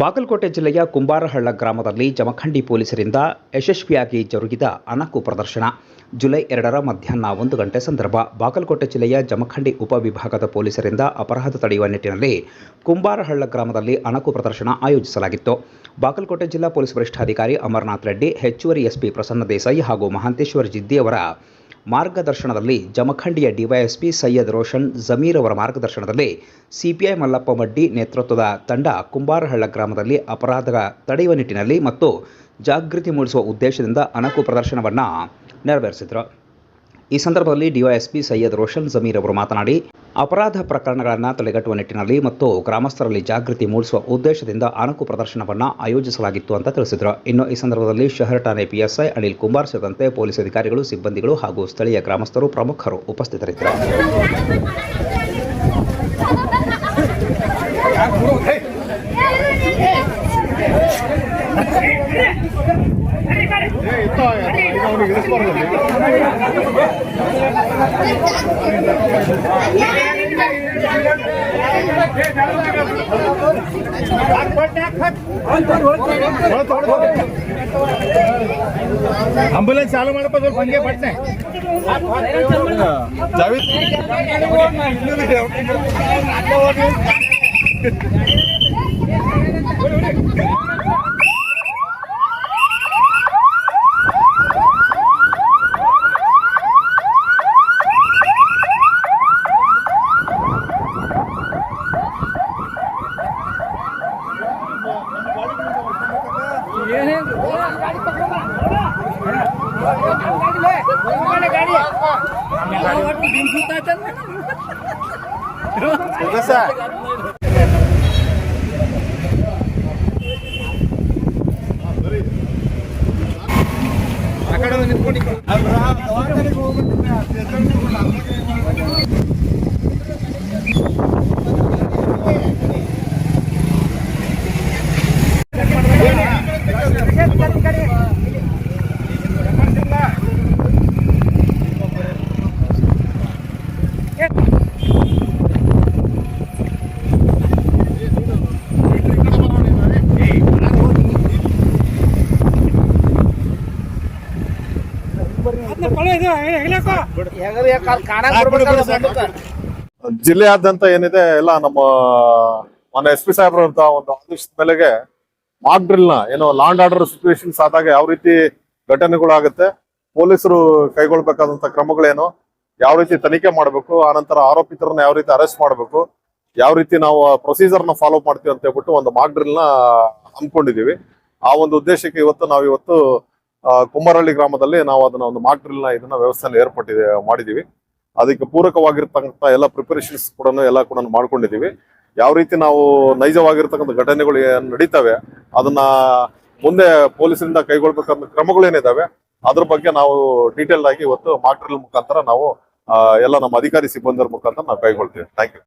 ಬಾಗಲಕೋಟೆ ಜಿಲ್ಲೆಯ ಕುಂಬಾರಹಳ್ಳ ಗ್ರಾಮದಲ್ಲಿ ಜಮಖಂಡಿ ಪೊಲೀಸರಿಂದ ಯಶಸ್ವಿಯಾಗಿ ಜರುಗಿದ ಅಣಕು ಪ್ರದರ್ಶನ. ಜುಲೈ 2ರ ಮಧ್ಯಾಹ್ನ 1 ಗಂಟೆ ಸಂದರ್ಭ ಬಾಗಲಕೋಟೆ ಜಿಲ್ಲೆಯ ಜಮಖಂಡಿ ಉಪವಿಭಾಗದ ಪೊಲೀಸರಿಂದ ಅಪರಾಧ ತಡೆಯುವ ನಿಟ್ಟಿನಲ್ಲಿ ಕುಂಬಾರಹಳ್ಳ ಗ್ರಾಮದಲ್ಲಿ ಅಣಕು ಪ್ರದರ್ಶನ ಆಯೋಜಿಸಲಾಗಿತ್ತು. ಬಾಗಲಕೋಟೆ ಜಿಲ್ಲಾ ಪೊಲೀಸ್ ವರಿಷ್ಠಾಧಿಕಾರಿ ಅಮರನಾಥ್ ರೆಡ್ಡಿ, ಹೆಚ್ಚುವರಿ ಎಸ್ಪಿ ಪ್ರಸನ್ನ ದೇಸಾಯಿ ಹಾಗೂ ಮಹಾಂತೇಶ್ವರ ಜಿದ್ದಿ ಅವರ ಮಾರ್ಗದರ್ಶನದಲ್ಲಿ, ಜಮಖಂಡಿಯ ಡಿವೈಎಸ್ಪಿ ಸೈಯದ್ ರೋಷನ್ ಜಮೀರ್ ಅವರ ಮಾರ್ಗದರ್ಶನದಲ್ಲಿ ಸಿಪಿಐ ಮಲ್ಲಪ್ಪ ಮಡ್ಡಿ ನೇತೃತ್ವದ ತಂಡ ಕುಂಬಾರಹಳ್ಳ ಗ್ರಾಮದಲ್ಲಿ ಅಪರಾಧ ತಡೆಯುವ ನಿಟ್ಟಿನಲ್ಲಿ ಮತ್ತು ಜಾಗೃತಿ ಮೂಡಿಸುವ ಉದ್ದೇಶದಿಂದ ಅಣಕು ಪ್ರದರ್ಶನವನ್ನು ನೆರವೇರಿಸಿದರು. ಈ ಸಂದರ್ಭದಲ್ಲಿ ಡಿವೈಎಸ್ಪಿ ಸೈಯದ್ ರೋಷನ್ ಜಮೀರ್ ಅವರು ಮಾತನಾಡಿ, ಅಪರಾಧ ಪ್ರಕರಣಗಳನ್ನು ತಡೆಗಟ್ಟುವ ನಿಟ್ಟಿನಲ್ಲಿ ಮತ್ತು ಗ್ರಾಮಸ್ಥರಲ್ಲಿ ಜಾಗೃತಿ ಮೂಡಿಸುವ ಉದ್ದೇಶದಿಂದ ಅಣಕು ಪ್ರದರ್ಶನವನ್ನು ಆಯೋಜಿಸಲಾಗಿತ್ತು ಅಂತ ತಿಳಿಸಿದರು. ಇನ್ನು ಈ ಸಂದರ್ಭದಲ್ಲಿ ಶಹರ್ ಠಾಣೆ ಪಿಎಸ್ಐ ಅನಿಲ್ ಕುಮಾರ್ ಸೇರಿದಂತೆ ಪೊಲೀಸ್ ಅಧಿಕಾರಿಗಳು, ಸಿಬ್ಬಂದಿಗಳು ಹಾಗೂ ಸ್ಥಳೀಯ ಗ್ರಾಮಸ್ಥರು ಪ್ರಮುಖರು ಉಪಸ್ಥಿತರಿದ್ದರು. ಆಂಬುಲೆನ್ಸ್ ಚಾಲು ಮಾಡಪ್ಪ, ಬಂಗೆ ಪಟ್ನೆ ಜಿಲ್ಲೆಯಾದ್ಯಂತ ಏನಿದೆ ಎಲ್ಲ ನಮ್ಮ ಮೊನ್ನೆ ಎಸ್ ಪಿ ಸಾಹೇಬ್ರಂತ ಒಂದು ಆದೇಶದ ಮೇಲೆಗೆ ಮಾಕ್ ಡ್ರಿಲ್ ನ ಏನೋ ಲಾಂಡ್ ಆರ್ಡರ್ ಸಿಚುವೇಶನ್ಸ್ ಆದಾಗ ಯಾವ ರೀತಿ ಘಟನೆಗಳಾಗುತ್ತೆ, ಪೊಲೀಸರು ಕೈಗೊಳ್ಬೇಕಾದಂತ ಕ್ರಮಗಳೇನು, ಯಾವ ರೀತಿ ತನಿಖೆ ಮಾಡಬೇಕು, ಆನಂತರ ಆರೋಪಿತರನ್ನ ಯಾವ ರೀತಿ ಅರೆಸ್ಟ್ ಮಾಡಬೇಕು, ಯಾವ ರೀತಿ ನಾವು ಪ್ರೊಸೀಜರ್ ನ ಫಾಲೋ ಮಾಡ್ತೀವಿ ಅಂತ ಹೇಳ್ಬಿಟ್ಟು ಒಂದು ಮಾಕ್ ಡ್ರಿಲ್ ನ ಹಮ್ಮಿಕೊಂಡಿದೀವಿ. ಆ ಒಂದು ಉದ್ದೇಶಕ್ಕೆ ಇವತ್ತು ಕುಂಬಾರಹಳ್ಳಿ ಗ್ರಾಮದಲ್ಲಿ ನಾವು ಅದನ್ನ ಒಂದು ಮಾಕ್ ಡ್ರಿಲ್ ನ ಇದನ್ನ ವ್ಯವಸ್ಥೆಯಲ್ಲಿ ಮಾಡಿದೀವಿ. ಅದಕ್ಕೆ ಪೂರಕವಾಗಿರ್ತಕ್ಕಂಥ ಎಲ್ಲ ಪ್ರಿಪರೇಷನ್ಸ್ ಎಲ್ಲ ಕೂಡ ಮಾಡ್ಕೊಂಡಿದೀವಿ. ಯಾವ ರೀತಿ ನಾವು ನೈಜವಾಗಿರ್ತಕ್ಕಂಥ ಘಟನೆಗಳು ಏನ್ ನಡೀತವೆ ಅದನ್ನ ಮುಂದೆ ಪೊಲೀಸರಿಂದ ಕೈಗೊಳ್ಬೇಕಂತ ಕ್ರಮಗಳೇನಿದಾವೆ ಅದ್ರ ಬಗ್ಗೆ ನಾವು ಡೀಟೇಲ್ ಆಗಿ ಇವತ್ತು ಮಾಕ್ ಡ್ರಿಲ್ ಮುಖಾಂತರ ನಾವು ಎಲ್ಲ ನಮ್ಮ ಅಧಿಕಾರಿ ಸಿಬ್ಬಂದಿರ ಮುಖಾಂತರ ನಾವು ಕೈಗೊಳ್ತೀವಿ. Thank you.